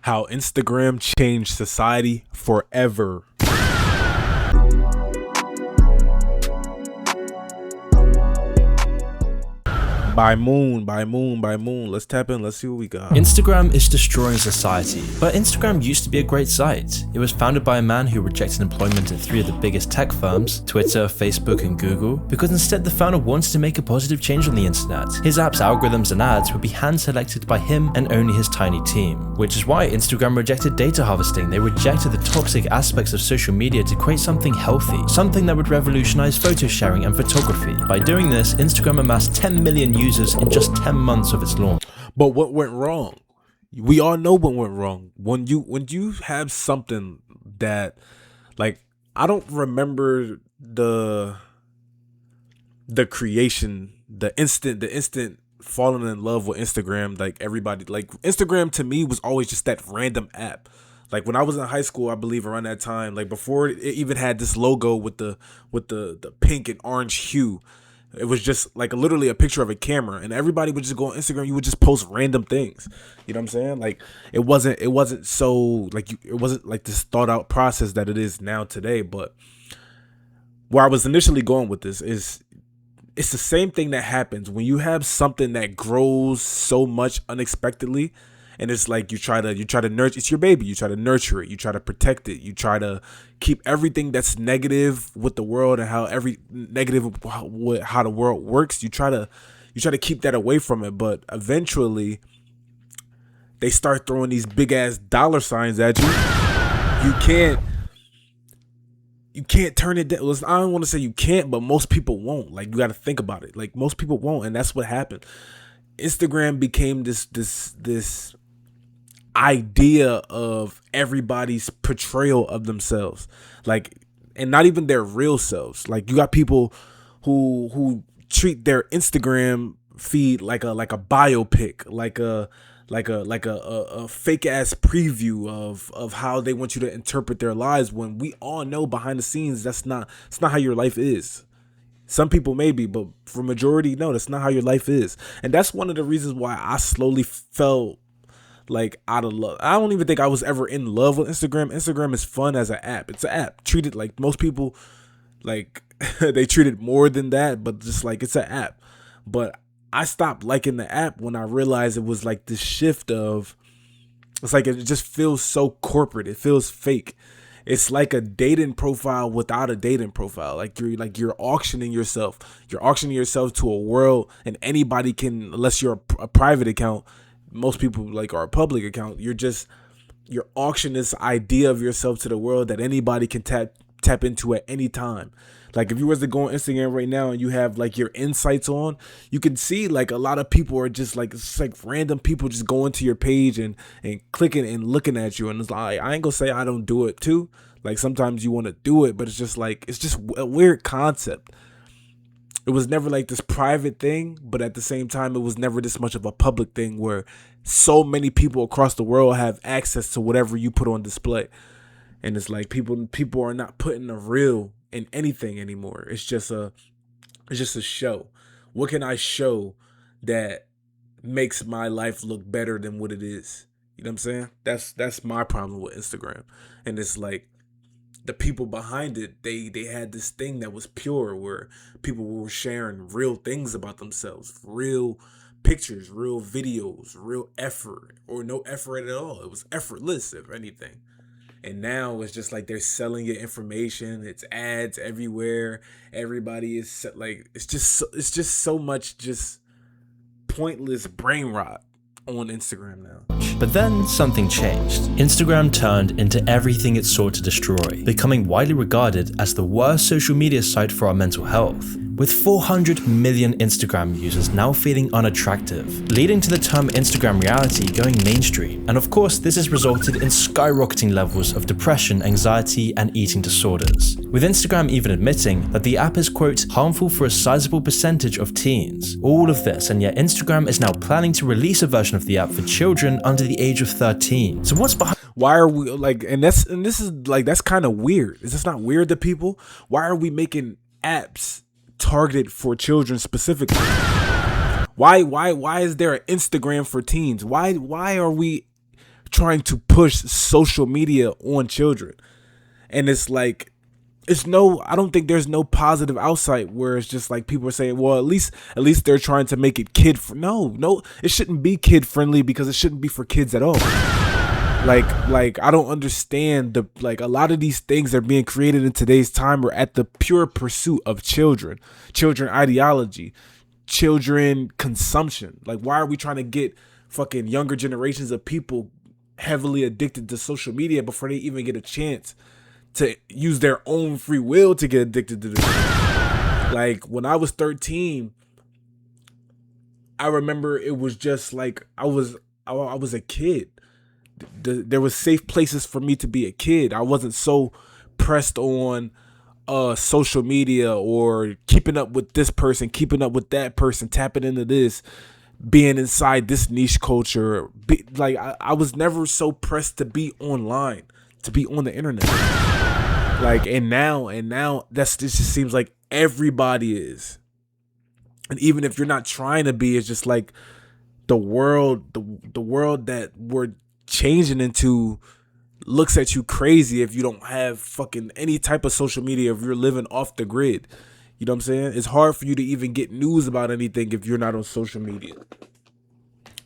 How Instagram changed society forever. By moon. Let's tap in. Let's see what we got. Instagram is destroying society, but Instagram used to be a great site. It was founded by a man who rejected employment at 3 of the biggest tech firms, Twitter, Facebook, and Google, because instead the founder wanted to make a positive change on the internet. His app's algorithms and ads would be hand-selected by him and only his tiny team, which is why Instagram rejected data harvesting. They rejected the toxic aspects of social media to create something healthy, something that would revolutionize photo sharing and photography. By doing this, Instagram amassed 10 million users in just 10 months of its launch. But what went wrong? We all know what went wrong. When you have something that, like, I don't remember the creation, the instant falling in love with Instagram. Like, everybody, like, Instagram to me was always just that random app. Like, when I was in high school, I believe around that time, like before it even had this logo with the pink and orange hue. It was just like literally a picture of a camera, and everybody would just go on Instagram. You would just post random things. You know what I'm saying? Like, it wasn't so like it wasn't like this thought out process that it is now today. But where I was initially going with this is, it's the same thing that happens when you have something that grows so much unexpectedly. And it's like you try to nurture, it's your baby. You try to nurture it. You try to protect it. You try to keep everything that's negative with the world and how how the world works. You try to keep that away from it. But eventually, they start throwing these big ass dollar signs at you. You can't turn it down. I don't want to say you can't, but most people won't. Like, you got to think about it. Like, most people won't, and that's what happened. Instagram became this idea of everybody's portrayal of themselves, like, and not even their real selves. Like, you got people who treat their Instagram feed like a biopic, like a fake ass preview of how they want you to interpret their lives, when we all know behind the scenes it's not how your life is. Some people maybe, but for majority, no, that's not how your life is. And that's one of the reasons why I slowly fell like out of love. I don't even think I was ever in love with Instagram. Instagram is fun as an app. It's an app. Treat it like most people, like, they treat it more than that, but just like, it's an app. But I stopped liking the app when I realized it was like this shift of, it's like, it just feels so corporate. It feels fake. It's like a dating profile without a dating profile. Like, you're auctioning yourself. You're auctioning yourself to a world, and anybody can, unless you're a private account. Most people like are a public account. You're auctioning this idea of yourself to the world that anybody can tap into at any time. Like, if you was to go on Instagram right now and you have like your insights on, you can see like a lot of people are just like, it's like random people just going to your page and clicking and looking at you. And it's like, I ain't gonna say I don't do it too. Like, sometimes you want to do it, but it's just like, it's just a weird concept. It was never like this private thing, but at the same time, it was never this much of a public thing where so many people across the world have access to whatever you put on display. And it's like, people are not putting the real in anything anymore. It's just a show. What can I show that makes my life look better than what it is? You know what I'm saying? That's my problem with Instagram. And it's like, the people behind it, they had this thing that was pure, where people were sharing real things about themselves, real pictures, real videos, real effort, or no effort at all. It was effortless, if anything. And now it's just like they're selling your information. It's ads everywhere. Everybody is like, it's just so much just pointless brain rot on Instagram now. But then something changed. Instagram turned into everything it sought to destroy, becoming widely regarded as the worst social media site for our mental health, with 400 million Instagram users now feeling unattractive, leading to the term Instagram reality going mainstream. And of course, this has resulted in skyrocketing levels of depression, anxiety, and eating disorders, with Instagram even admitting that the app is, quote, harmful for a sizable percentage of teens. All of this, and yet Instagram is now planning to release a version of the app for children under the age of 13. So what's behind? Why are we like, and this is like, that's kind of weird. Is this not weird to people? Why are we making apps targeted for children specifically? Why is there an Instagram for teens? Why are we trying to push social media on children. And it's like, I don't think there's no positive outside where it's just like people are saying, well, at least they're trying to make it no, it shouldn't be kid friendly, because it shouldn't be for kids at all. Like I don't understand a lot of these things that are being created in today's time are at the pure pursuit of children ideology, children consumption. Like, why are we trying to get fucking younger generations of people heavily addicted to social media before they even get a chance to use their own free will to get addicted to this? Like, when I was 13, I remember it was just like I was a kid. There was safe places for me to be a kid. I wasn't so pressed on social media or keeping up with this person, keeping up with that person, tapping into this, being inside this niche culture. I was never so pressed to be online, to be on the internet. Like, and now this just seems like everybody is. And even if you're not trying to be, it's just like the world that we're changing into looks at you crazy if you don't have fucking any type of social media, if you're living off the grid. You know what I'm saying? It's hard for you to even get news about anything if you're not on social media.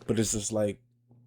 But it's just like,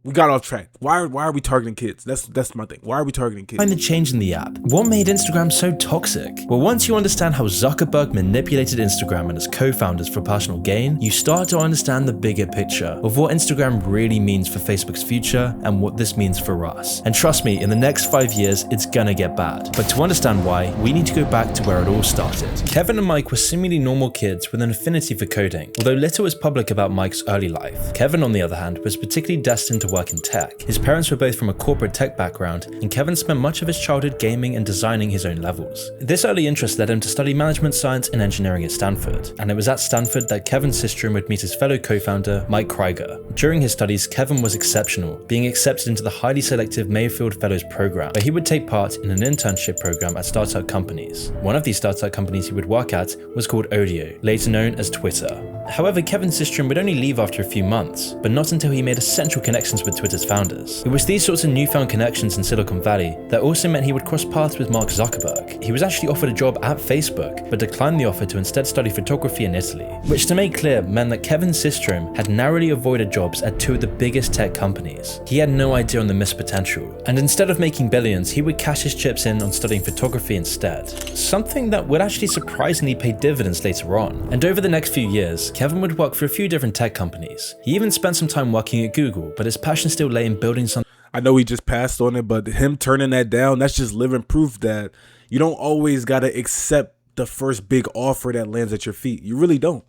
we got off track. Why are we targeting kids? That's my thing. Why are we targeting kids? Find the change in the app. What made Instagram so toxic? Well, once you understand how Zuckerberg manipulated Instagram and its co-founders for personal gain, you start to understand the bigger picture of what Instagram really means for Facebook's future and what this means for us. And trust me, in the next 5 years, it's gonna get bad. But to understand why, we need to go back to where it all started. Kevin and Mike were seemingly normal kids with an affinity for coding. Although little was public about Mike's early life, Kevin, on the other hand, was particularly destined to work in tech. His parents were both from a corporate tech background, and Kevin spent much of his childhood gaming and designing his own levels. This early interest led him to study management science and engineering at Stanford, and it was at Stanford that Kevin Systrom would meet his fellow co-founder, Mike Krieger. During his studies, Kevin was exceptional, being accepted into the highly selective Mayfield Fellows program, where he would take part in an internship program at startup companies. One of these startup companies he would work at was called Odeo, later known as Twitter. However, Kevin Systrom would only leave after a few months, but not until he made essential connections with Twitter's founders. It was these sorts of newfound connections in Silicon Valley that also meant he would cross paths with Mark Zuckerberg. He was actually offered a job at Facebook, but declined the offer to instead study photography in Italy, which, to make clear, meant that Kevin Systrom had narrowly avoided jobs at two of the biggest tech companies. He had no idea on the missed potential, and instead of making billions, he would cash his chips in on studying photography instead. Something that would actually surprisingly pay dividends later on. And over the next few years, Kevin would work for a few different tech companies. He even spent some time working at Google, but his passion still lay in building something. I know he just passed on it, but him turning that down, that's just living proof that you don't always got to accept the first big offer that lands at your feet. You really don't.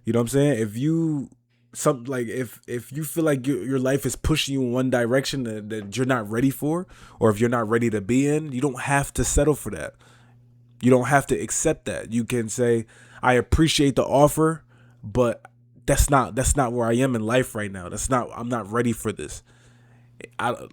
You know what I'm saying? If you feel like your life is pushing you in one direction that you're not ready for, or if you're not ready to be in, you don't have to settle for that. You don't have to accept that. You can say, I appreciate the offer, but that's not where I am in life right now. I'm not ready for this. And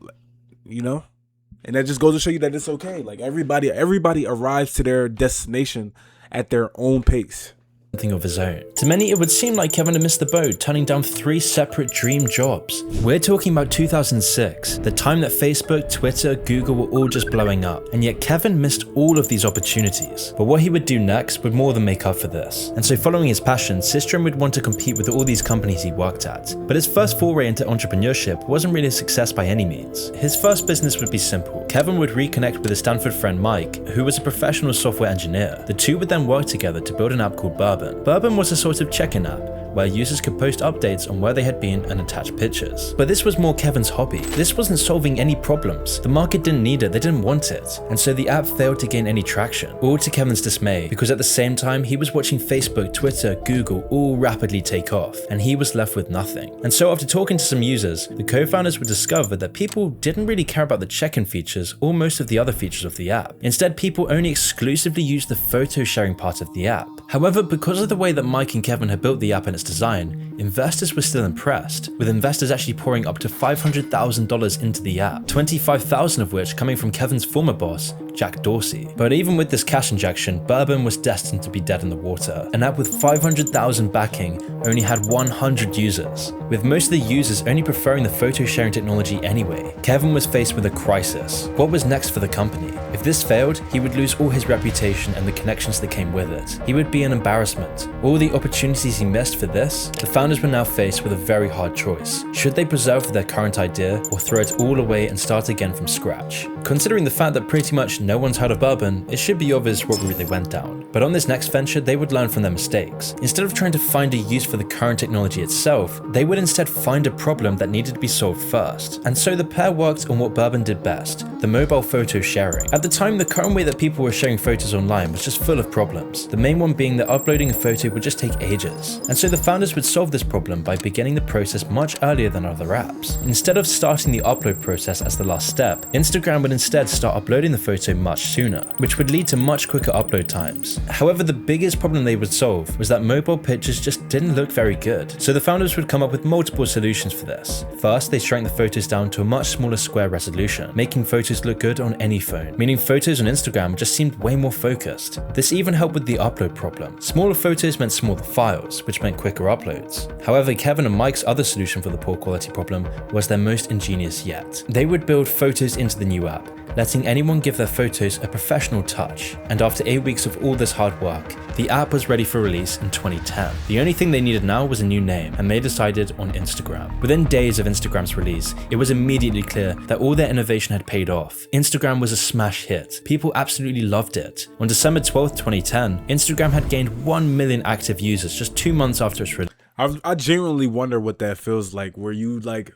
that just goes to show you that it's okay. Like, everybody arrives to their destination at their own pace. Of his own. To many, it would seem like Kevin had missed the boat, turning down 3 separate dream jobs. We're talking about 2006, the time that Facebook, Twitter, Google were all just blowing up, and yet Kevin missed all of these opportunities. But what he would do next would more than make up for this. And so, following his passion, Systrom would want to compete with all these companies he worked at. But his first foray into entrepreneurship wasn't really a success by any means. His first business would be simple. Kevin would reconnect with his Stanford friend Mike, who was a professional software engineer. The two would then work together to build an app called Bourbon. Bourbon was a sort of check-in app where users could post updates on where they had been and attach pictures. But this was more Kevin's hobby. This wasn't solving any problems. The market didn't need it, they didn't want it. And so the app failed to gain any traction, all to Kevin's dismay, because at the same time he was watching Facebook, Twitter, Google all rapidly take off, and he was left with nothing. And so after talking to some users, the co-founders would discover that people didn't really care about the check-in features or most of the other features of the app. Instead, people only exclusively used the photo sharing part of the app. However, because of the way that Mike and Kevin had built the app and its design, investors were still impressed, with investors actually pouring up to $500,000 into the app, $25,000 of which coming from Kevin's former boss, Jack Dorsey. But even with this cash injection, Bourbon was destined to be dead in the water. An app with 500,000 backing only had 100 users, with most of the users only preferring the photo sharing technology anyway. Kevin was faced with a crisis. What was next for the company? If this failed, he would lose all his reputation and the connections that came with it. He would be an embarrassment. All the opportunities he missed for this, the founders were now faced with a very hard choice. Should they preserve their current idea or throw it all away and start again from scratch? Considering the fact that pretty much no one's heard of Bourbon, it should be obvious what route they went down. But on this next venture, they would learn from their mistakes. Instead of trying to find a use for the current technology itself, they would instead find a problem that needed to be solved first. And so the pair worked on what Bourbon did best, the mobile photo sharing. At the time, the current way that people were sharing photos online was just full of problems. The main one being that uploading a photo would just take ages. And so the founders would solve this problem by beginning the process much earlier than other apps. Instead of starting the upload process as the last step, Instagram would instead start uploading the photo much sooner, which would lead to much quicker upload times. However, the biggest problem they would solve was that mobile pictures just didn't look very good. So the founders would come up with multiple solutions for this. First, they shrank the photos down to a much smaller square resolution, making photos look good on any phone, meaning photos on Instagram just seemed way more focused. This even helped with the upload problem. Smaller photos meant smaller files, which meant quicker uploads. However, Kevin and Mike's other solution for the poor quality problem was their most ingenious yet. They would build photos into the new app, letting anyone give their photos a professional touch. And after 8 weeks of all this hard work, the app was ready for release in 2010. The only thing they needed now was a new name, and they decided on Instagram. Within days of Instagram's release, it was immediately clear that all their innovation had paid off. Instagram was a smash hit. People absolutely loved it. On December 12th, 2010, Instagram had gained 1 million active users just 2 months after its release. I genuinely wonder what that feels like, where you like,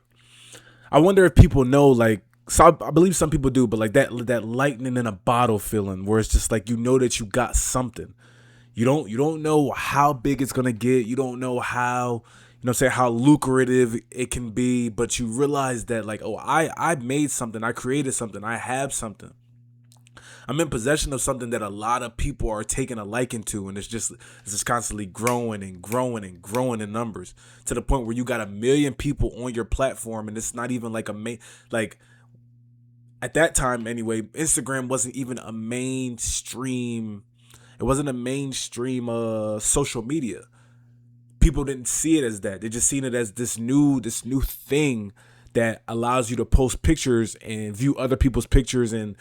I wonder if people know, like, so I believe some people do, but like that lightning in a bottle feeling where it's just like, you know that you got something. You don't know how big it's gonna get. You don't know how, how lucrative it can be, but you realize that like, oh, I made something, I created something, I have something. I'm in possession of something that a lot of people are taking a liking to, and it's just constantly growing and growing and growing in numbers to the point where you got 1 million people on your platform, and it's not even like at that time anyway, Instagram wasn't even a mainstream. It wasn't a mainstream social media. People didn't see it as that. They just seen it as this new thing that allows you to post pictures and view other people's pictures and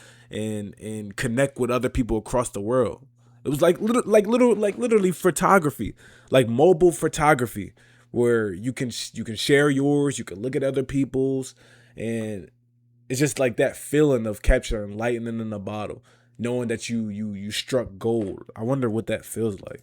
connect with other people across the world. It was literally photography, like mobile photography, where you can share yours, you can look at other people's, and it's just like that feeling of capturing lightning in a bottle, knowing that you struck gold. I wonder what that feels like.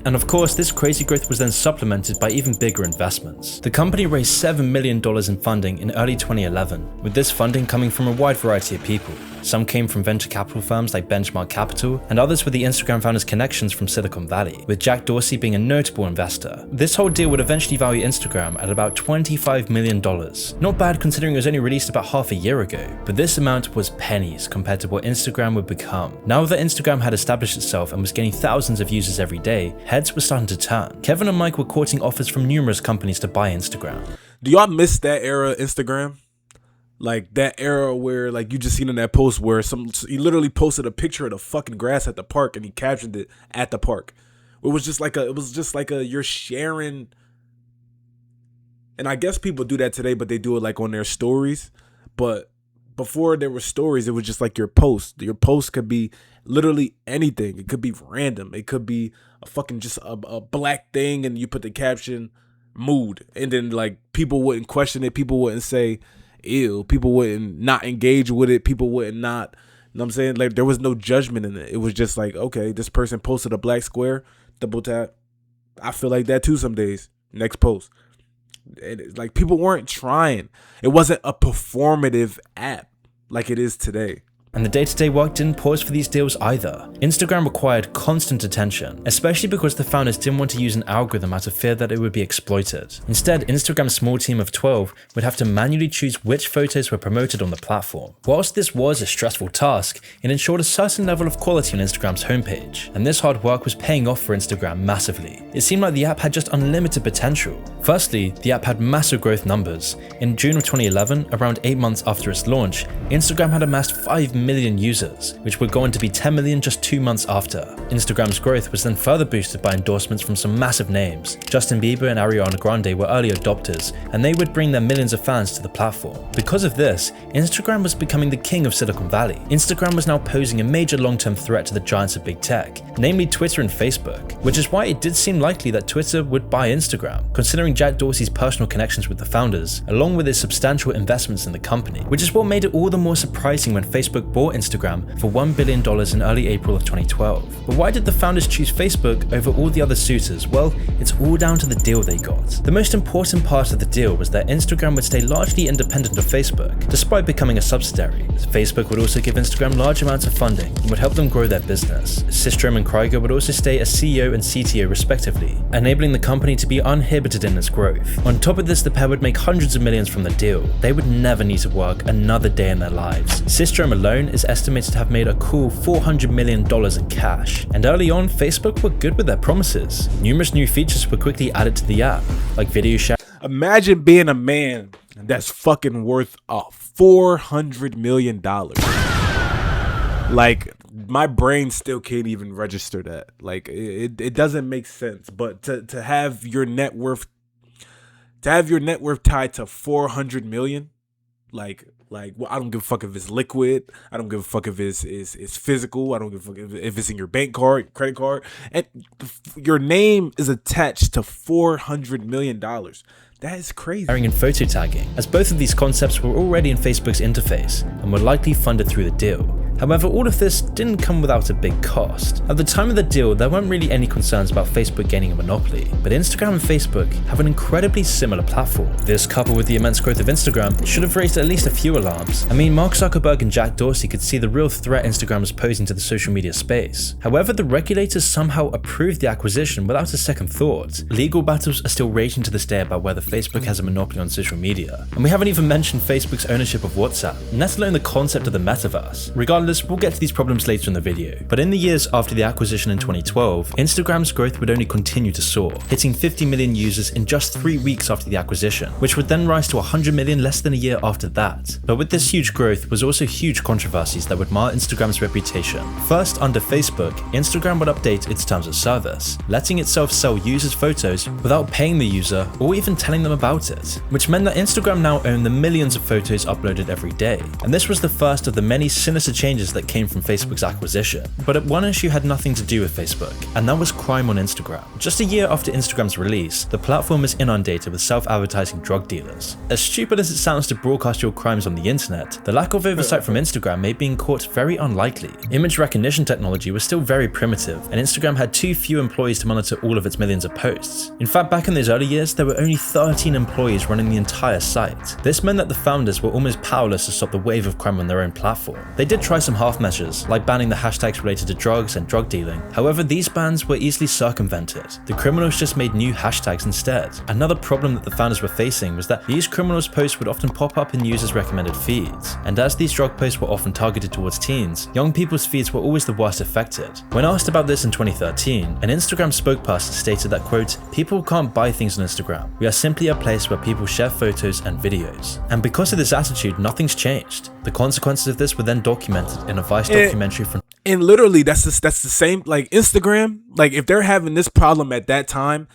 And of course, this crazy growth was then supplemented by even bigger investments. The company raised $7 million in funding in early 2011, with this funding coming from a wide variety of people. Some came from venture capital firms like Benchmark Capital, and others were the Instagram founders' connections from Silicon Valley, with Jack Dorsey being a notable investor. This whole deal would eventually value Instagram at about $25 million. Not bad considering it was only released about half a year ago, but this amount was pennies compared to what Instagram would become. Now that Instagram had established itself and was gaining thousands of users every day, heads were starting to turn. Kevin and Mike were courting offers from numerous companies to buy Instagram. Do y'all miss that era of Instagram? Like that era where like you just seen in that post where he literally posted a picture of the fucking grass at the park and he captioned it at the park. It was just like a you're sharing. And I guess people do that today, but they do it like on their stories. But before there were stories, it was just like your post. Your post could be literally anything. It could be random. It could be a fucking just a black thing and you put the caption mood. And then like people wouldn't question it. People wouldn't say ew. People wouldn't not engage with it. People wouldn't not, you know what I'm saying? Like there was no judgment in it. It was just like, okay, this person posted a black square, double tap. I feel like that too some days. Next post. And it's like people weren't trying. It wasn't a performative app like it is today. And the day-to-day work didn't pause for these deals either. Instagram required constant attention, especially because the founders didn't want to use an algorithm out of fear that it would be exploited. Instead, Instagram's small team of 12 would have to manually choose which photos were promoted on the platform. Whilst this was a stressful task, it ensured a certain level of quality on Instagram's homepage, and this hard work was paying off for Instagram massively. It seemed like the app had just unlimited potential. Firstly, the app had massive growth numbers. In June of 2011, around 8 months after its launch, Instagram had amassed 5 million users, which would go on to be 10 million just 2 months after. Instagram's growth was then further boosted by endorsements from some massive names. Justin Bieber and Ariana Grande were early adopters, and they would bring their millions of fans to the platform. Because of this, Instagram was becoming the king of Silicon Valley. Instagram was now posing a major long-term threat to the giants of big tech, namely Twitter and Facebook, which is why it did seem likely that Twitter would buy Instagram, considering Jack Dorsey's personal connections with the founders, along with his substantial investments in the company, which is what made it all the more surprising when Facebook bought Instagram for $1 billion in early April of 2012. But why did the founders choose Facebook over all the other suitors? Well, it's all down to the deal they got. The most important part of the deal was that Instagram would stay largely independent of Facebook, despite becoming a subsidiary. Facebook would also give Instagram large amounts of funding and would help them grow their business. Systrom and Krieger would also stay as CEO and CTO respectively, enabling the company to be uninhibited in its growth. On top of this, the pair would make hundreds of millions from the deal. They would never need to work another day in their lives. Systrom alone is estimated to have made a cool $400 million in cash. And early on, Facebook were good with their promises. Numerous new features were quickly added to the app, like video sharing. Imagine being a man that's fucking worth $400 million. Like, my brain still can't even register that. Like, it doesn't make sense. But to have your net worth tied to 400 million, like well, I don't give a fuck if it's liquid. I don't give a fuck if it's physical. I don't give a fuck if it's in your bank card, credit card, and your name is attached to $400 million. That is crazy. And photo tagging, as both of these concepts were already in Facebook's interface and were likely funded through the deal. However, all of this didn't come without a big cost. At the time of the deal, there weren't really any concerns about Facebook gaining a monopoly, but Instagram and Facebook have an incredibly similar platform. This, coupled with the immense growth of Instagram, should have raised at least a few alarms. I mean, Mark Zuckerberg and Jack Dorsey could see the real threat Instagram was posing to the social media space. However, the regulators somehow approved the acquisition without a second thought. Legal battles are still raging to this day about whether Facebook has a monopoly on social media. And we haven't even mentioned Facebook's ownership of WhatsApp, let alone the concept of the metaverse. Regardless, we'll get to these problems later in the video. But in the years after the acquisition in 2012, Instagram's growth would only continue to soar, hitting 50 million users in just 3 weeks after the acquisition, which would then rise to 100 million less than a year after that. But with this huge growth was also huge controversies that would mar Instagram's reputation. First, under Facebook, Instagram would update its terms of service, letting itself sell users' photos without paying the user or even telling them about it, which meant that Instagram now owned the millions of photos uploaded every day. And this was the first of the many sinister changes that came from Facebook's acquisition. But one issue had nothing to do with Facebook, and that was crime on Instagram. Just a year after Instagram's release, the platform was inundated with self-advertising drug dealers. As stupid as it sounds to broadcast your crimes on the internet, the lack of oversight from Instagram made being caught very unlikely. Image recognition technology was still very primitive, and Instagram had too few employees to monitor all of its millions of posts. In fact, back in those early years, there were only 13 employees running the entire site. This meant that the founders were almost powerless to stop the wave of crime on their own platform. They did try some half measures, like banning the hashtags related to drugs and drug dealing. However, these bans were easily circumvented. The criminals just made new hashtags instead. Another problem that the founders were facing was that these criminals' posts would often pop up in users' recommended feeds. And as these drug posts were often targeted towards teens, young people's feeds were always the worst affected. When asked about this in 2013, an Instagram spokesperson stated that, quote, "People can't buy things on Instagram. We are simply a place where people share photos and videos." And because of this attitude, nothing's changed. The consequences of this were then documented in a Vice documentary from. And literally, that's the same. Like Instagram, like if they're having this problem at that time,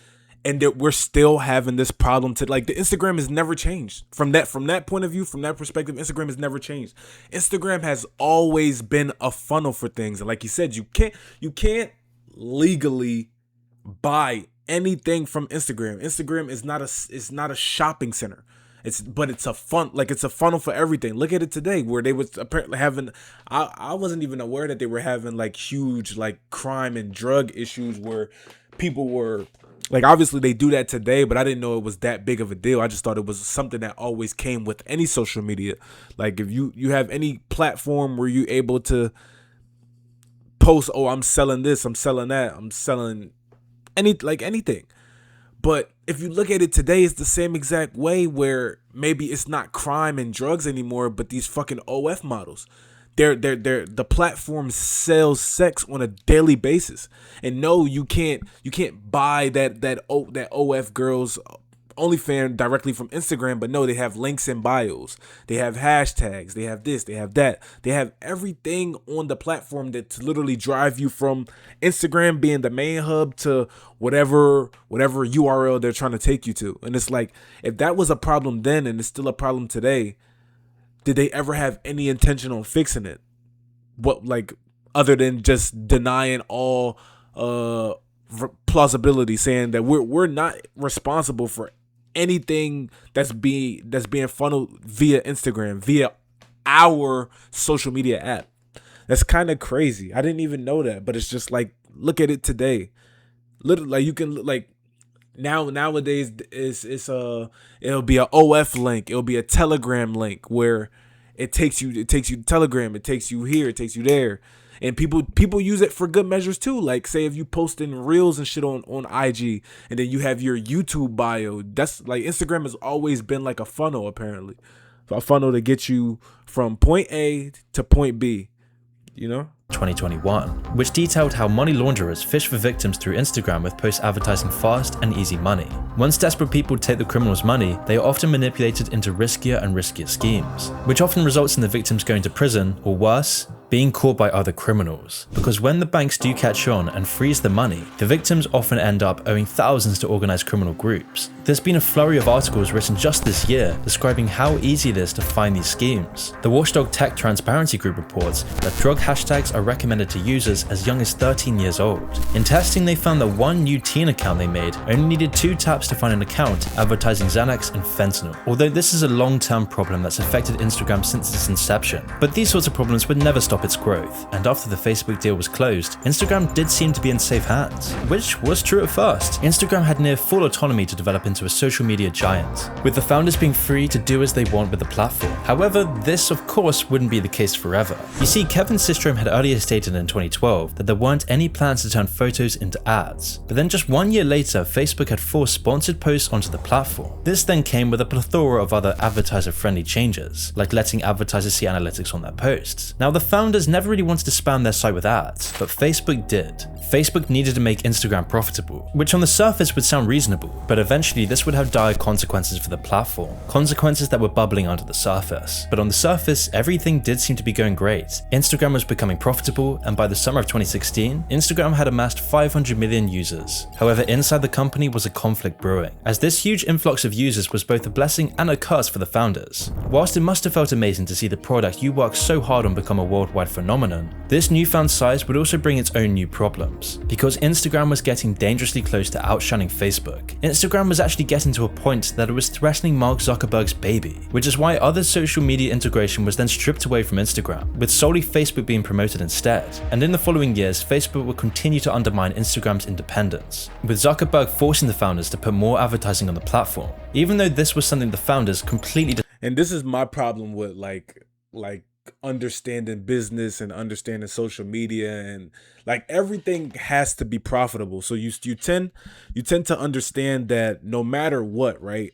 and that we're still having this problem to, like, the Instagram has never changed from that point of view, from that perspective. Instagram has never changed. Instagram has always been a funnel for things, and like you said, you can't legally buy anything from Instagram. Instagram is not a shopping center. It's a funnel for everything. Look at it today, where they was apparently having, I wasn't even aware that they were having like huge like crime and drug issues where people were Like, obviously they do that today, but I didn't know it was that big of a deal. I just thought it was something that always came with any social media. Like, if you have any platform where you able to post, oh, I'm selling this, I'm selling that, I'm selling anything. But if you look at it today, it's the same exact way, where maybe it's not crime and drugs anymore, but these fucking OF models. The platform sells sex on a daily basis. And no, you can't buy that OF girls OnlyFans directly from Instagram, but no, they have links in bios. They have hashtags. They have this. They have that. They have everything on the platform that to literally drive you from Instagram being the main hub to whatever URL they're trying to take you to. And it's like, if that was a problem then and it's still a problem today, did they ever have any intention on fixing it? What, like, other than just denying all plausibility, saying that we're not responsible for anything that's being funneled via Instagram, via our social media app. That's kind of crazy. I didn't even know that, but it's just like, look at it today. Literally, like, you can, like, nowadays it'll be a OF link, it'll be a Telegram link where it takes you to Telegram, it takes you here, it takes you there. And people use it for good measures too. Like, say if you posting reels and shit on IG, and then you have your YouTube bio. That's like, Instagram has always been like a funnel, apparently. A funnel to get you from point A to point B, you know? 2021, which detailed how money launderers fish for victims through Instagram with posts advertising fast and easy money. Once desperate people take the criminals' money, they are often manipulated into riskier and riskier schemes, which often results in the victims going to prison, or worse, being caught by other criminals. Because when the banks do catch on and freeze the money, the victims often end up owing thousands to organized criminal groups. There's been a flurry of articles written just this year describing how easy it is to find these schemes. The Watchdog Tech Transparency Group reports that drug hashtags are recommended to users as young as 13 years old. In testing, they found that one new teen account they made only needed 2 taps to find an account advertising Xanax and fentanyl. Although this is a long-term problem that's affected Instagram since its inception. But these sorts of problems would never stop its growth, and after the Facebook deal was closed, Instagram did seem to be in safe hands, which was true at first. Instagram had near full autonomy to develop into a social media giant, with the founders being free to do as they want with the platform. However, this of course wouldn't be the case forever. You see, Kevin Systrom had earlier stated in 2012 that there weren't any plans to turn photos into ads, but then just 1 year later, Facebook had forced sponsored posts onto the platform. This then came with a plethora of other advertiser-friendly changes, like letting advertisers see analytics on their posts. Now, the founders never really wanted to spam their site with ads, but Facebook did. Facebook needed to make Instagram profitable, which on the surface would sound reasonable, but eventually this would have dire consequences for the platform, consequences that were bubbling under the surface. But on the surface, everything did seem to be going great. Instagram was becoming profitable, and by the summer of 2016, Instagram had amassed 500 million users. However, inside the company was a conflict brewing, as this huge influx of users was both a blessing and a curse for the founders. Whilst it must have felt amazing to see the product you worked so hard on become a worldwide phenomenon, this newfound size would also bring its own new problems, because Instagram was getting dangerously close to outshining Facebook. Instagram was actually getting to a point that it was threatening Mark Zuckerberg's baby, which is why other social media integration was then stripped away from Instagram, with solely Facebook being promoted instead. And in the following years, Facebook would continue to undermine Instagram's independence, with Zuckerberg forcing the founders to put more advertising on the platform, even though this was something the founders completely. And this is my problem with like understanding business and understanding social media, and like, everything has to be profitable. So you tend to understand that no matter what, right?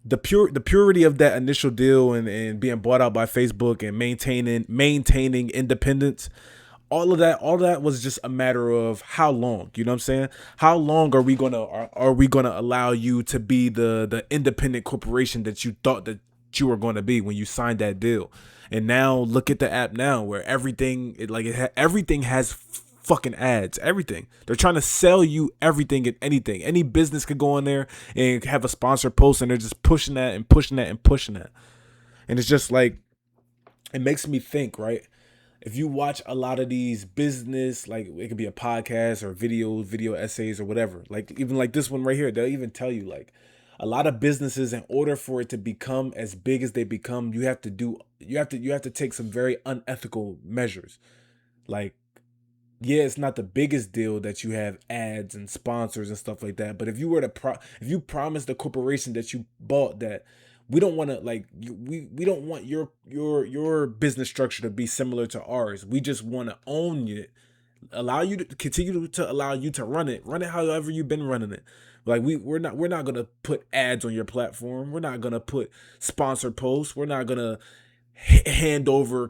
The purity of that initial deal and being bought out by Facebook and maintaining independence, all of that was just a matter of how long, you know what I'm saying? How long are we gonna allow you to be the independent corporation that you thought that you were going to be when you signed that deal? And now look at the app now, where everything has fucking ads. Everything, they're trying to sell you everything and anything. Any business could go in there and have a sponsored post, and they're just pushing that and pushing that and pushing that. And it's just like, it makes me think, right? If you watch a lot of these business, like, it could be a podcast or video essays or whatever, like even like this one right here, they'll even tell you, like, a lot of businesses, in order for it to become as big as they become, you have to take some very unethical measures. Like, yeah, it's not the biggest deal that you have ads and sponsors and stuff like that. But if you were to if you promise the corporation that you bought that we don't want to we don't want your business structure to be similar to ours. We just want to own it, allow you to continue to allow you to run it however you've been running it. Like we're not gonna put ads on your platform. We're not gonna put sponsored posts. We're not gonna hand over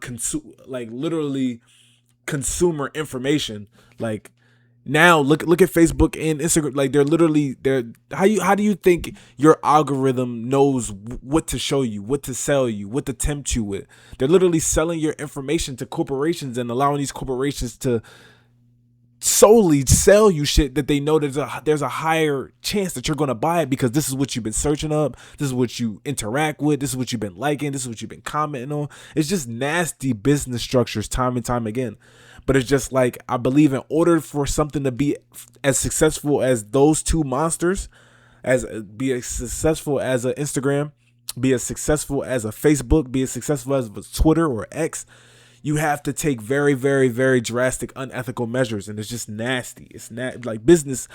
like literally consumer information. Like now look at Facebook and Instagram. Like they're how do you think your algorithm knows what to show you, what to sell you, what to tempt you with? They're literally selling your information to corporations and allowing these corporations to solely sell you shit that they know there's a higher chance that you're going to buy it, because this is what you've been searching up, this is what you interact with, this is what you've been liking, this is what you've been commenting on. It's just nasty business structures time and time again. But it's just like, I believe in order for something to be as successful as those two monsters, as be as successful as an Instagram, be as successful as a Facebook, be as successful as a Twitter or X, you have to take very, very, very drastic, unethical measures, and it's just nasty. It's like business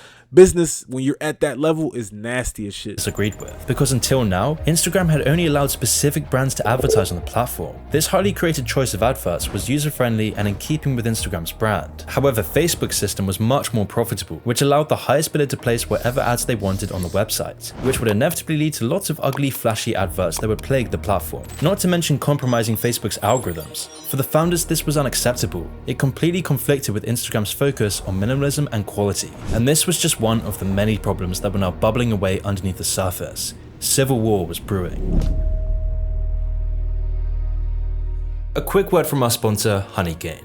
when you're at that level is nasty as shit. Disagreed with, because until now, Instagram had only allowed specific brands to advertise on the platform. This highly created choice of adverts was user-friendly and in keeping with Instagram's brand. However, Facebook's system was much more profitable, which allowed the highest bidder to place whatever ads they wanted on the website, which would inevitably lead to lots of ugly, flashy adverts that would plague the platform. Not to mention compromising Facebook's algorithms. For the founders, this was unacceptable. It completely conflicted with Instagram's focus on minimalism and quality. And this was just one of the many problems that were now bubbling away underneath the surface. Civil war was brewing. A quick word from our sponsor, Honeygain.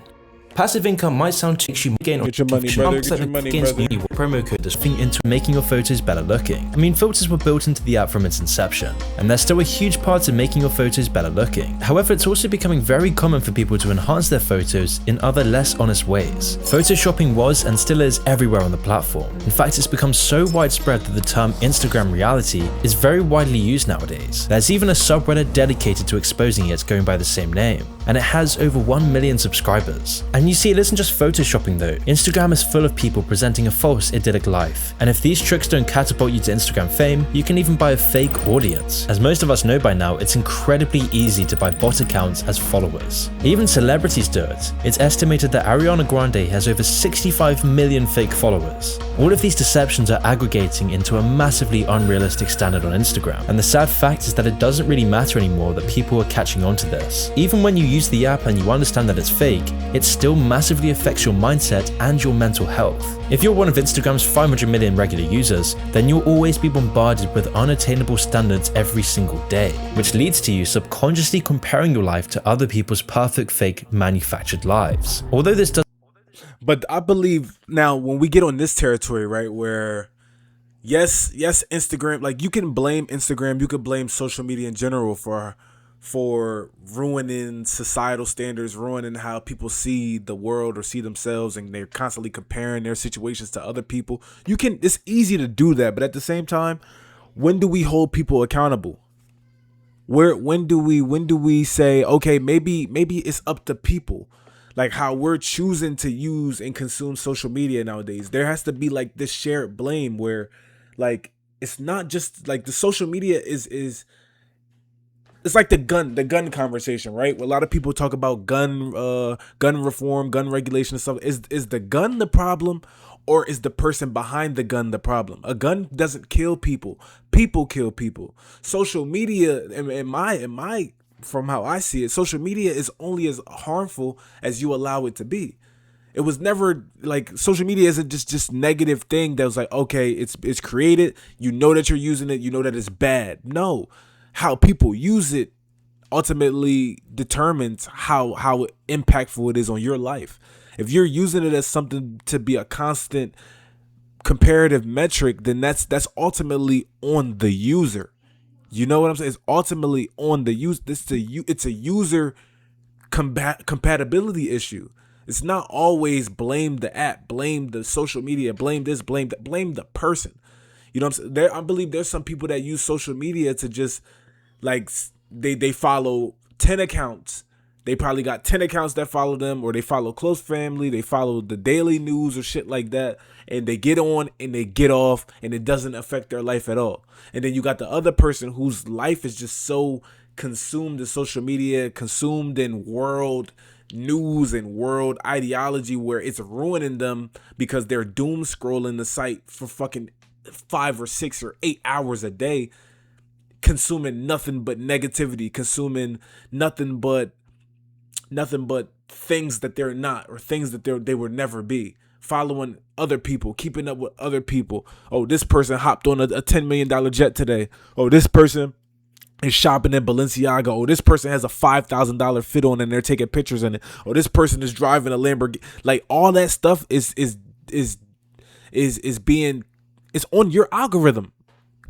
Passive income might sound too you gain on Get your money, brother. Get your money, brother. Promo code that's feeding into making your photos better looking. I mean, filters were built into the app from its inception, and they're still a huge part of making your photos better looking. However, it's also becoming very common for people to enhance their photos in other less honest ways. Photoshopping was and still is everywhere on the platform. In fact, it's become so widespread that the term Instagram reality is very widely used nowadays. There's even a subreddit dedicated to exposing it going by the same name, and it has over 1 million subscribers. And you see, it isn't just photoshopping though. Instagram is full of people presenting a false idyllic life. And if these tricks don't catapult you to Instagram fame, you can even buy a fake audience. As most of us know by now, it's incredibly easy to buy bot accounts as followers. Even celebrities do it. It's estimated that Ariana Grande has over 65 million fake followers. All of these deceptions are aggregating into a massively unrealistic standard on Instagram. And the sad fact is that it doesn't really matter anymore that people are catching on to this. Even when you use the app and you understand that it's fake, it still massively affects your mindset and your mental health. If you're one of Instagram's 500 million regular users, then you'll always be bombarded with unattainable standards every single day, which leads to you subconsciously comparing your life to other people's perfect fake manufactured lives. Although this does. But I believe now when we get on this territory, right, where yes, Instagram, like you can blame Instagram, you could blame social media in general for ruining societal standards, ruining how people see the world or see themselves, and they're constantly comparing their situations to other people. It's easy to do that, but at the same time, when do we hold people accountable? When do we say, okay, maybe it's up to people? Like how we're choosing to use and consume social media nowadays. There has to be like this shared blame where like it's not just like the social media is it's like the gun conversation, right? Where a lot of people talk about gun reform, gun regulation and stuff. Is the gun the problem, or is the person behind the gun the problem? A gun doesn't kill people. People kill people. Social media, in my from how I see it, social media is only as harmful as you allow it to be. It was never like social media isn't just negative thing that was like, okay, it's created, you know that you're using it, you know that it's bad. No, how people use it ultimately determines how impactful it is on your life. If you're using it as something to be a constant comparative metric, then that's ultimately on the user. You know what I'm saying? It's ultimately on the use. It's a user compatibility issue. It's not always blame the app, blame the social media, blame this, blame that, blame the person. You know what I'm saying? I believe there's some people that use social media to just like they follow 10 accounts They probably got 10 accounts that follow them, or they follow close family, they follow the daily news or shit like that, and they get on and they get off, and it doesn't affect their life at all. And then you got the other person whose life is just so consumed in social media, consumed in world news and world ideology, where it's ruining them because they're doom scrolling the site for fucking 5 or 6 or 8 hours a day, consuming nothing but negativity, consuming nothing but things that they're not, or things that they would never be, following other people, keeping up with other people. Oh, this person hopped on a $10 million jet today. Oh, this person is shopping in Balenciaga. Oh, this person has a $5,000 fit on and they're taking pictures in it. Oh, this person is driving a Lamborghini. Like, all that stuff is on your algorithm,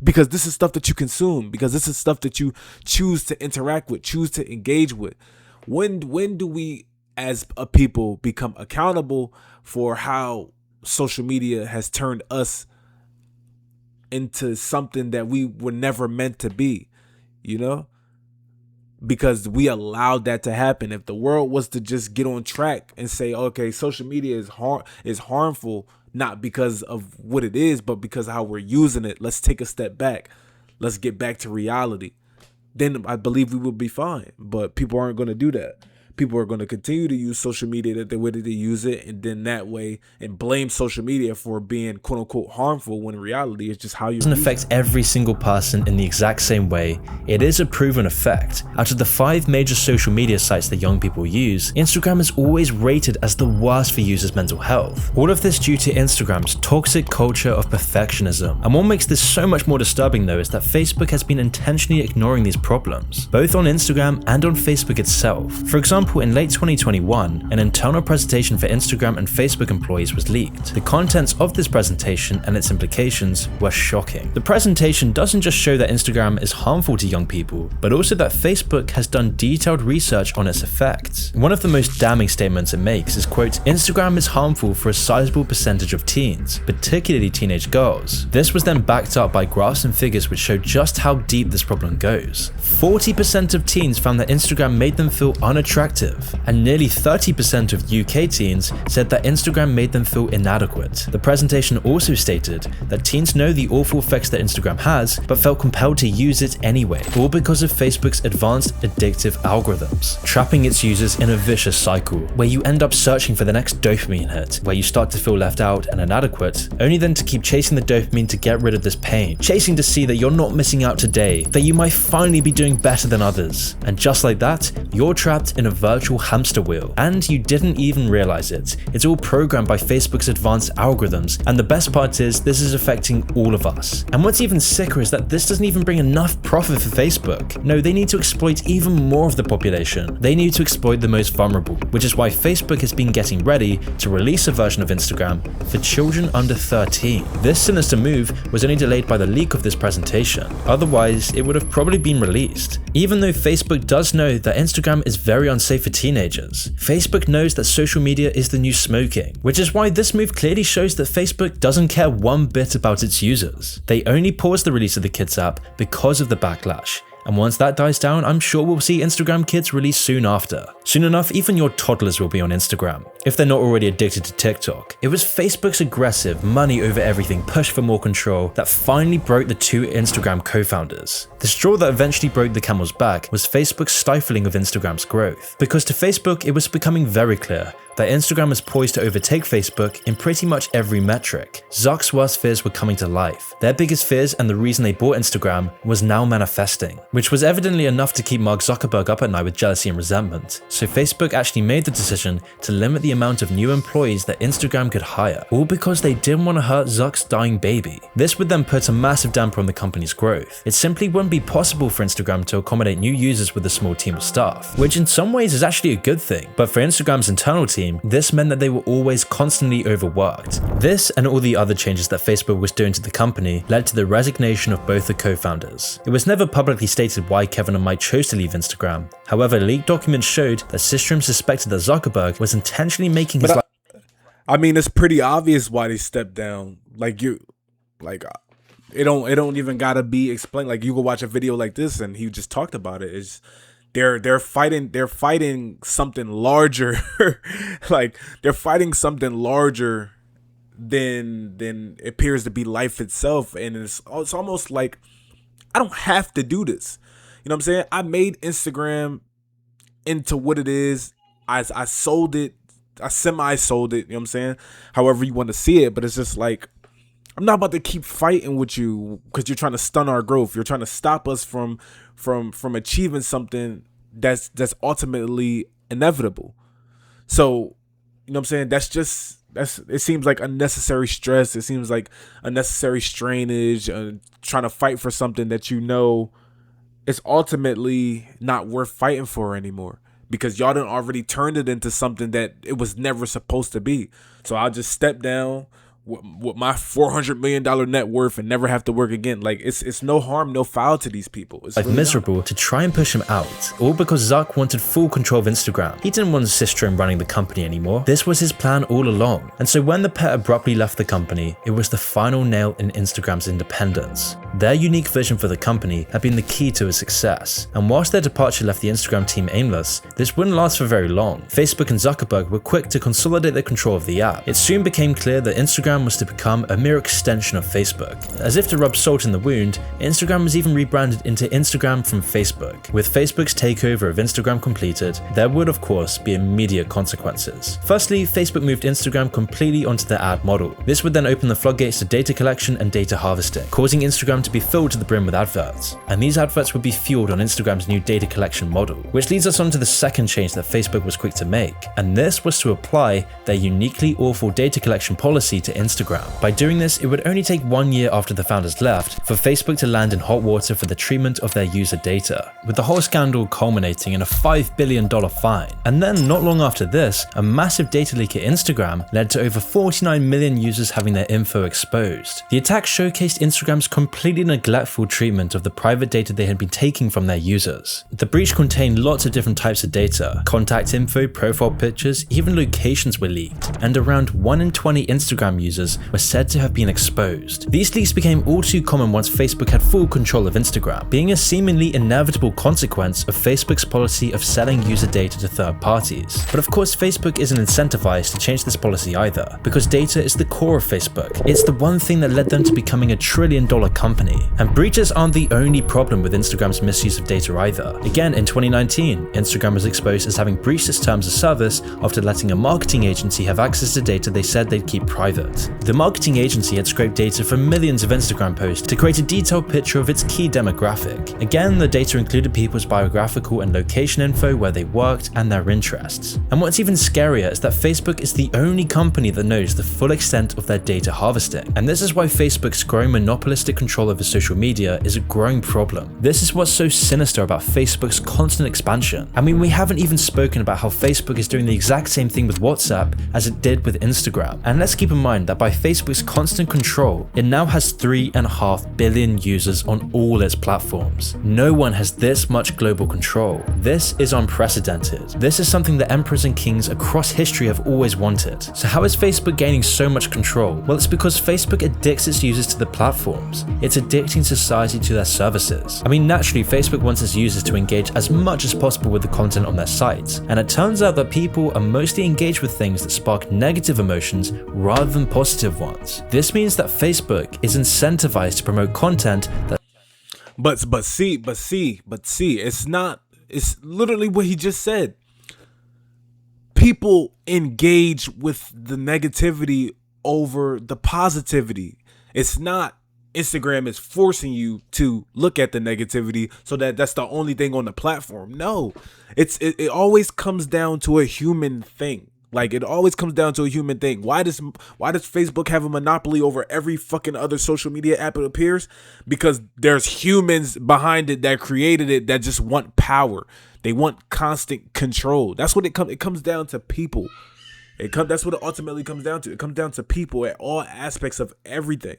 because this is stuff that you consume, because this is stuff that you choose to interact with, choose to engage with. When do we as a people become accountable for how social media has turned us into something that we were never meant to be, you know? Because we allowed that to happen. If the world was to just get on track and say, okay, social media is harmful, not because of what it is, but because of how we're using it. Let's take a step back. Let's get back to reality. Then I believe we would be fine. But people aren't going to do that. People are going to continue to use social media the way that they use it, and then that way, and blame social media for being quote unquote harmful, when in reality it's just how you doesn't affect every single person in the exact same way. It is a proven effect. Out of the 5 major social media sites that young people use, Instagram is always rated as the worst for users' mental health. All of this due to Instagram's toxic culture of perfectionism. And what makes this so much more disturbing though is that Facebook has been intentionally ignoring these problems, both on Instagram and on Facebook itself. For example, in late 2021, an internal presentation for Instagram and Facebook employees was leaked. The contents of this presentation and its implications were shocking. The presentation doesn't just show that Instagram is harmful to young people, but also that Facebook has done detailed research on its effects. One of the most damning statements it makes is, quote, Instagram is harmful for a sizable percentage of teens, particularly teenage girls. This was then backed up by graphs and figures which show just how deep this problem goes. 40% of teens found that Instagram made them feel unattractive, and nearly 30% of UK teens said that Instagram made them feel inadequate. The presentation also stated that teens know the awful effects that Instagram has, but felt compelled to use it anyway, all because of Facebook's advanced addictive algorithms, trapping its users in a vicious cycle, where you end up searching for the next dopamine hit, where you start to feel left out and inadequate, only then to keep chasing the dopamine to get rid of this pain, chasing to see that you're not missing out today, that you might finally be doing better than others. And just like that, you're trapped in a virtual hamster wheel, and you didn't even realize it. It's all programmed by Facebook's advanced algorithms, and the best part is this is affecting all of us. And what's even sicker is that this doesn't even bring enough profit for Facebook. No, they need to exploit even more of the population. They need to exploit the most vulnerable, which is why Facebook has been getting ready to release a version of Instagram for children under 13. This sinister move was only delayed by the leak of this presentation. Otherwise, it would have probably been released. Even though Facebook does know that Instagram is very unsafe for teenagers, Facebook knows that social media is the new smoking, which is why this move clearly shows that Facebook doesn't care one bit about its users. They only paused the release of the Kids app because of the backlash. And once that dies down, I'm sure we'll see Instagram Kids release soon after. Soon enough, even your toddlers will be on Instagram, if they're not already addicted to TikTok. It was Facebook's aggressive, money over everything push for more control that finally broke the 2 Instagram co-founders. The straw that eventually broke the camel's back was Facebook's stifling of Instagram's growth. Because to Facebook, it was becoming very clear that Instagram is poised to overtake Facebook in pretty much every metric. Zuck's worst fears were coming to life. Their biggest fears and the reason they bought Instagram was now manifesting, which was evidently enough to keep Mark Zuckerberg up at night with jealousy and resentment. So Facebook actually made the decision to limit the amount of new employees that Instagram could hire, all because they didn't want to hurt Zuck's dying baby. This would then put a massive damper on the company's growth. It simply wouldn't be possible for Instagram to accommodate new users with a small team of staff, which in some ways is actually a good thing. But for Instagram's internal team, this meant that they were always constantly overworked. This and all the other changes that Facebook was doing to the company led to the resignation of both the co-founders. It was never publicly stated why Kevin and Mike chose to leave Instagram. However, leaked documents showed that Systrom suspected that Zuckerberg was intentionally making his life. I mean, it's pretty obvious why they stepped down. It don't even gotta be explained. Like, you go watch a video like this and he just talked about it. they're fighting something larger. Like they're fighting something larger than it appears to be life itself. And it's almost like I don't have to do this. You know what I'm saying? I made Instagram into what it is. I sold it. I semi-sold it. You know what I'm saying? However you want to see it. But it's just like, I'm not about to keep fighting with you because you're trying to stun our growth. You're trying to stop us from achieving something that's ultimately inevitable. So, you know what I'm saying? It seems like unnecessary stress. It seems like unnecessary strainage, trying to fight for something that you know is ultimately not worth fighting for anymore, because y'all done already turned it into something that it was never supposed to be. So I'll just step down with my $400 million net worth and never have to work again. Like it's no harm, no foul to these people. It's really miserable to try and push him out, all because Zuck wanted full control of Instagram. He didn't want his sister running the company anymore. This was his plan all along. And so when the pair abruptly left the company, it was the final nail in Instagram's independence. Their unique vision for the company had been the key to its success. And whilst their departure left the Instagram team aimless, this wouldn't last for very long. Facebook and Zuckerberg were quick to consolidate their control of the app. It soon became clear that Instagram was to become a mere extension of Facebook. As if to rub salt in the wound, Instagram was even rebranded into Instagram from Facebook. With Facebook's takeover of Instagram completed, there would of course be immediate consequences. Firstly, Facebook moved Instagram completely onto their ad model. This would then open the floodgates to data collection and data harvesting, causing Instagram to be filled to the brim with adverts. And these adverts would be fueled on Instagram's new data collection model, which leads us on to the second change that Facebook was quick to make, and this was to apply their uniquely awful data collection policy to Instagram. By doing this, it would only take 1 year after the founders left for Facebook to land in hot water for the treatment of their user data, with the whole scandal culminating in a $5 billion fine. And then not long after this, a massive data leak at Instagram led to over 49 million users having their info exposed. The attack showcased Instagram's completely neglectful treatment of the private data they had been taking from their users. The breach contained lots of different types of data. Contact info, profile pictures, even locations were leaked, and around 1 in 20 Instagram users were said to have been exposed. These leaks became all too common once Facebook had full control of Instagram, being a seemingly inevitable consequence of Facebook's policy of selling user data to third parties. But of course, Facebook isn't incentivized to change this policy either, because data is the core of Facebook. It's the one thing that led them to becoming $1 trillion company. And breaches aren't the only problem with Instagram's misuse of data either. Again, in 2019, Instagram was exposed as having breached its terms of service after letting a marketing agency have access to data they said they'd keep private. The marketing agency had scraped data from millions of Instagram posts to create a detailed picture of its key demographic. Again, the data included people's biographical and location info, where they worked, and their interests. And what's even scarier is that Facebook is the only company that knows the full extent of their data harvesting. And this is why Facebook's growing monopolistic control over social media is a growing problem. This is what's so sinister about Facebook's constant expansion. I mean, we haven't even spoken about how Facebook is doing the exact same thing with WhatsApp as it did with Instagram. And let's keep in mind that by Facebook's constant control, it now has 3.5 billion users on all its platforms. No one has this much global control. This is unprecedented. This is something that emperors and kings across history have always wanted. So how is Facebook gaining so much control? Well, it's because Facebook addicts its users to the platforms. It's addicting society to their services. I mean, naturally, Facebook wants its users to engage as much as possible with the content on their sites. And it turns out that people are mostly engaged with things that spark negative emotions rather than positive ones. This means that Facebook is incentivized to promote content that But see, it's literally what he just said. People engage with the negativity over the positivity. It's not Instagram is forcing you to look at the negativity so that's the only thing on the platform. No, it always comes down to a human thing. Like, it always comes down to a human thing. Why does Facebook have a monopoly over every fucking other social media app it appears? Because there's humans behind it that created it that just want power. They want constant control. That's what it comes down to. People. That's what it ultimately comes down to. It comes down to people at all aspects of everything.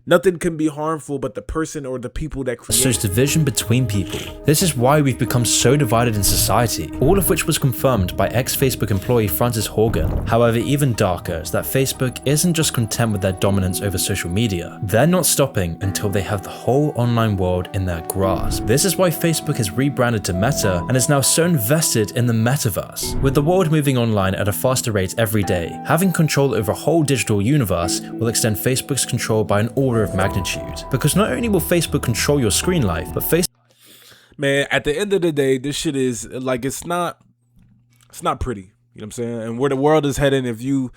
Nothing can be harmful but the person or the people that create Sows division between people. This is why we've become so divided in society, all of which was confirmed by ex-Facebook employee Frances Horgan. However, even darker is that Facebook isn't just content with their dominance over social media. They're not stopping until they have the whole online world in their grasp. This is why Facebook has rebranded to Meta and is now so invested in the metaverse. With the world moving online at a faster rate every day, having control over a whole digital universe will extend Facebook's control by an order of magnitude. Because not only will Facebook control your screen life, but Man, at the end of the day, this shit is like, it's not pretty. You know what I'm saying? And where the world is heading, if you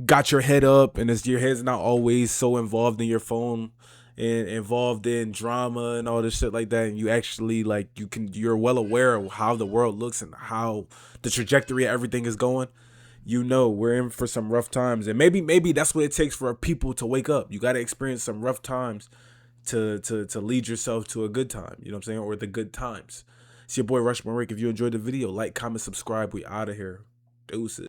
got your head up and your head's not always so involved in your phone and involved in drama and all this shit like that, and you actually like you're well aware of how the world looks and how the trajectory of everything is going, you know we're in for some rough times. And maybe that's what it takes for people to wake up. You got to experience some rough times to lead yourself to a good time, you know what I'm saying, or the good times. It's your boy RushMoreRick. If you enjoyed the video, like, comment, subscribe. We out of here. Deuces.